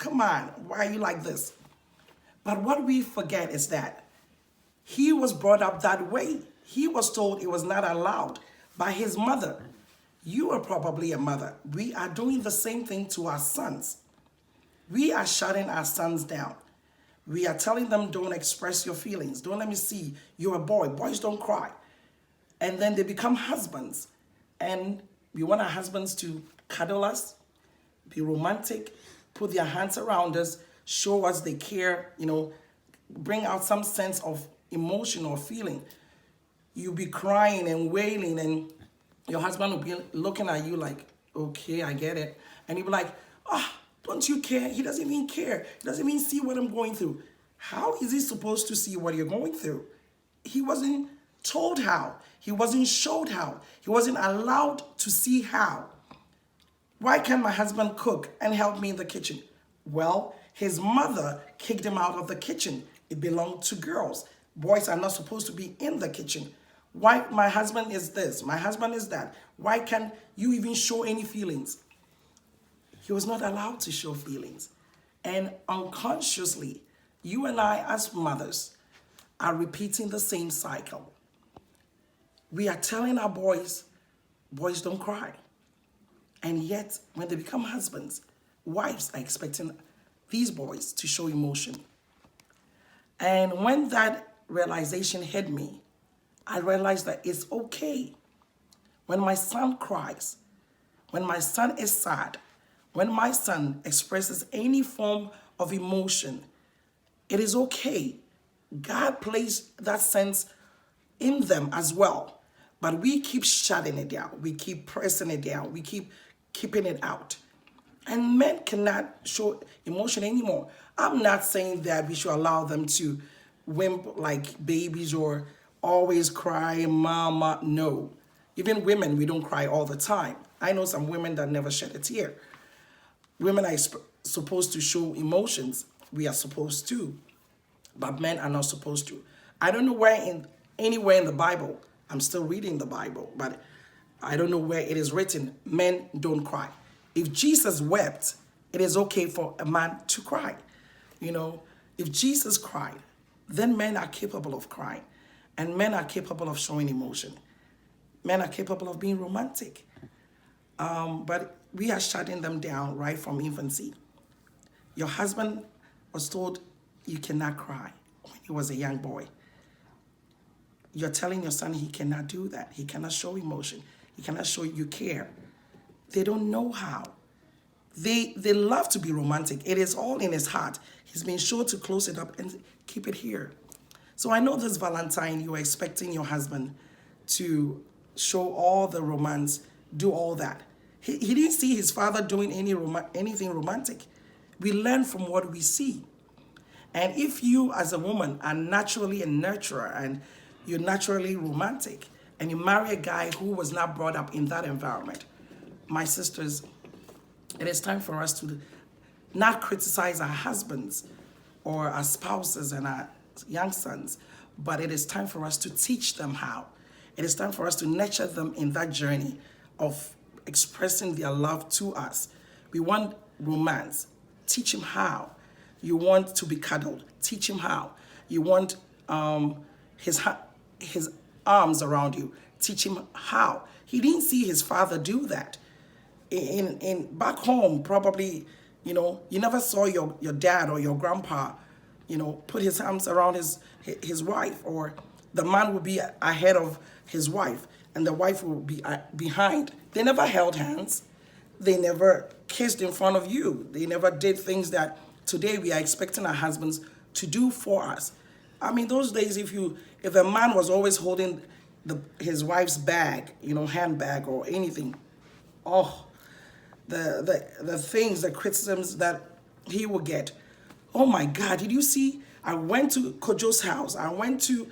come on, why are you like this? But what we forget is that he was brought up that way. He was told it was not allowed by his mother. You are probably a mother. We are doing the same thing to our sons. We are shutting our sons down. We are telling them, don't express your feelings. Don't let me see. You're a boy. Boys don't cry. And then they become husbands. And we want our husbands to cuddle us, be romantic, put their hands around us, show us they care, bring out some sense of emotion or feeling. You'll be crying and wailing, and your husband will be looking at you like, okay, I get it. And you'll be like, don't you care? He doesn't even care. He doesn't even see what I'm going through. How is he supposed to see what you're going through? He wasn't told how. He wasn't showed how. He wasn't allowed to see how. Why can't my husband cook and help me in the kitchen? Well, his mother kicked him out of the kitchen. It belonged to girls. Boys are not supposed to be in the kitchen. Why my husband is this, my husband is that. Why can't you even show any feelings? He was not allowed to show feelings. And unconsciously, you and I as mothers are repeating the same cycle. We are telling our boys don't cry. And yet, when they become husbands, wives are expecting these boys to show emotion. And when that realization hit me, I realized that it's okay. When my son cries, when my son is sad, when my son expresses any form of emotion, it is okay. God placed that sense in them as well. But we keep shutting it down. We keep pressing it down. We keep keeping it out. And men cannot show emotion anymore. I'm not saying that we should allow them to wimp like babies or always cry, mama. No. Even women, we don't cry all the time. I know some women that never shed a tear. Women are supposed to show emotions. We are supposed to. But men are not supposed to. I don't know anywhere in the Bible, I'm still reading the Bible, but I don't know where it is written, men don't cry. If Jesus wept, it is okay for a man to cry. If Jesus cried, then men are capable of crying. And men are capable of showing emotion. Men are capable of being romantic. But we are shutting them down right from infancy. Your husband was told you cannot cry when he was a young boy. You're telling your son he cannot do that. He cannot show emotion. He cannot show you care. They don't know how. They love to be romantic. It is all in his heart. He's been sure to close it up and keep it here. So I know this Valentine, you're expecting your husband to show all the romance, do all that. He didn't see his father doing anything romantic. We learn from what we see. And if you as a woman are naturally a nurturer and you're naturally romantic and you marry a guy who was not brought up in that environment, my sisters, it is time for us to not criticize our husbands or our spouses and our young sons, but it is time for us to teach them how. It is time for us to nurture them in that journey of expressing their love to us. We want romance. Teach him how. You want to be cuddled. Teach him how. You want his arms around you. Teach him how. He didn't see his father do that. In back home, probably, you never saw your dad or your grandpa, put his arms around his wife, or the man would be ahead of his wife and the wife would be behind. They never held hands. They never kissed in front of you. They never did things that today we are expecting our husbands to do for us. I mean, those days, if a man was always holding his wife's bag, handbag or anything, the things, the criticisms that he would get. Oh my God, did you see? I went to Kojo's house. I went to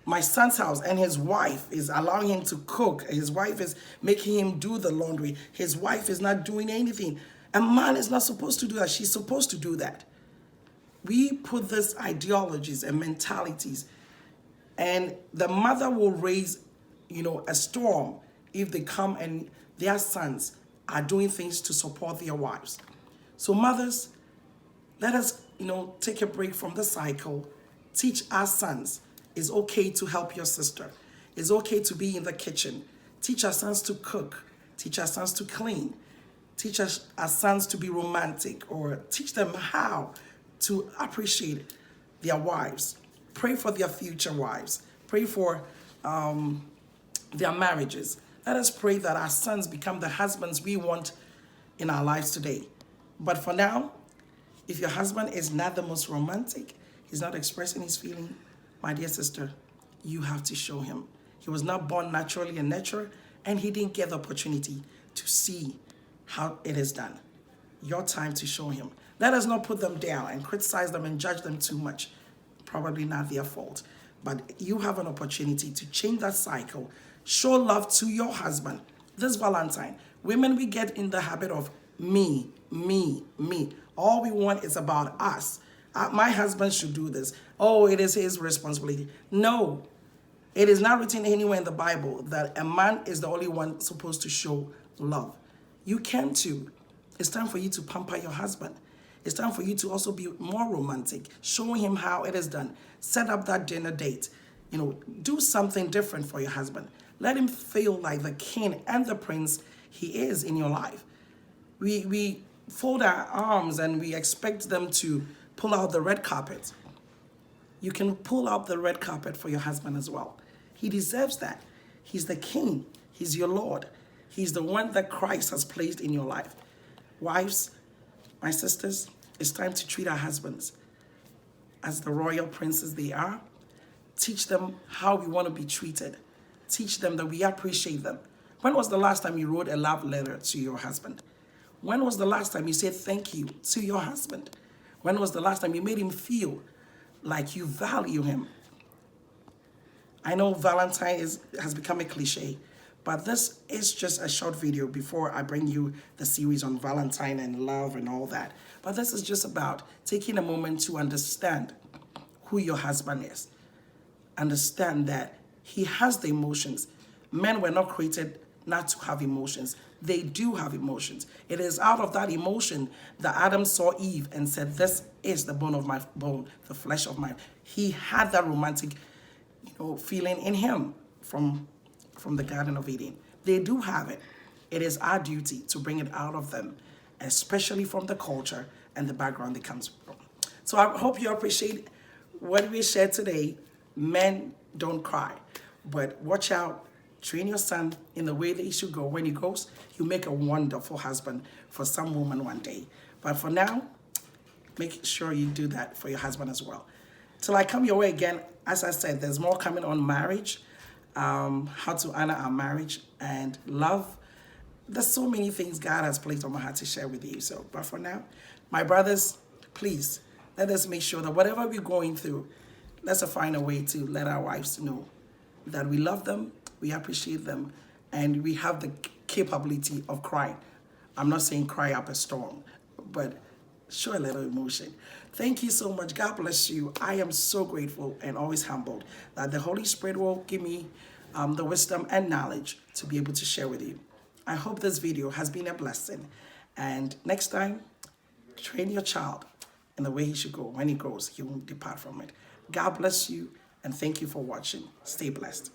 my son's house, and his wife is allowing him to cook. His wife is making him do the laundry. His wife is not doing anything. A man is not supposed to do that. She's supposed to do that. We put these ideologies and mentalities, and the mother will raise, a storm if they come and their sons are doing things to support their wives. So mothers, let us, take a break from the cycle. Teach our sons it's okay to help your sister. It's okay to be in the kitchen. Teach our sons to cook. Teach our sons to clean. Teach our sons to be romantic, or teach them how to appreciate their wives. Pray for their future wives. Pray for their marriages. Let us pray that our sons become the husbands we want in our lives today. But for now, if your husband is not the most romantic, he's not expressing his feeling, my dear sister, you have to show him. He was not born naturally in nature, and he didn't get the opportunity to see how it is done. Your time to show him. Let us not put them down and criticize them and judge them too much. Probably not their fault. But you have an opportunity to change that cycle. Show love to your husband. This Valentine, women, we get in the habit of me, me, me. All we want is about us. My husband should do this. Oh, it is his responsibility. No, it is not written anywhere in the Bible that a man is the only one supposed to show love. You can too. It's time for you to pamper your husband. It's time for you to also be more romantic, showing him how it is done. Set up that dinner date. Do something different for your husband. Let him feel like the king and the prince he is in your life. We fold our arms and we expect them to pull out the red carpet. You can pull out the red carpet for your husband as well. He deserves that. He's the king. He's your Lord. He's the one that Christ has placed in your life. Wives, my sisters, it's time to treat our husbands as the royal princes they are. Teach them how we want to be treated. Teach them that we appreciate them. When was the last time you wrote a love letter to your husband? When was the last time you said thank you to your husband? When was the last time you made him feel like you value him? I know Valentine has become a cliche, but this is just a short video before I bring you the series on Valentine and love and all that. But this is just about taking a moment to understand who your husband is. Understand that he has the emotions. Men were not created not to have emotions. They do have emotions. It is out of that emotion that Adam saw Eve and said, this is the bone of my bone, the flesh of my... He had that romantic, feeling in him from the Garden of Eden. They do have it. It is our duty to bring it out of them, especially from the culture and the background they comes from. So I hope you appreciate what we shared today. Men don't cry, but watch out. Train your son in the way that he should go. When he goes, he'll make a wonderful husband for some woman one day. But for now, make sure you do that for your husband as well. Till I come your way again, as I said, there's more coming on marriage, how to honor our marriage and love. There's so many things God has placed on my heart to share with you. So, but for now, my brothers, please, let us make sure that whatever we're going through, let's find a way to let our wives know that we love them, we appreciate them, and we have the capability of crying. I'm not saying cry up a storm, but show a little emotion. Thank you so much. God bless you. I am so grateful and always humbled that the Holy Spirit will give me the wisdom and knowledge to be able to share with you. I hope this video has been a blessing. And next time, train your child in the way he should go. When he grows, he won't depart from it. God bless you, and thank you for watching. Stay blessed.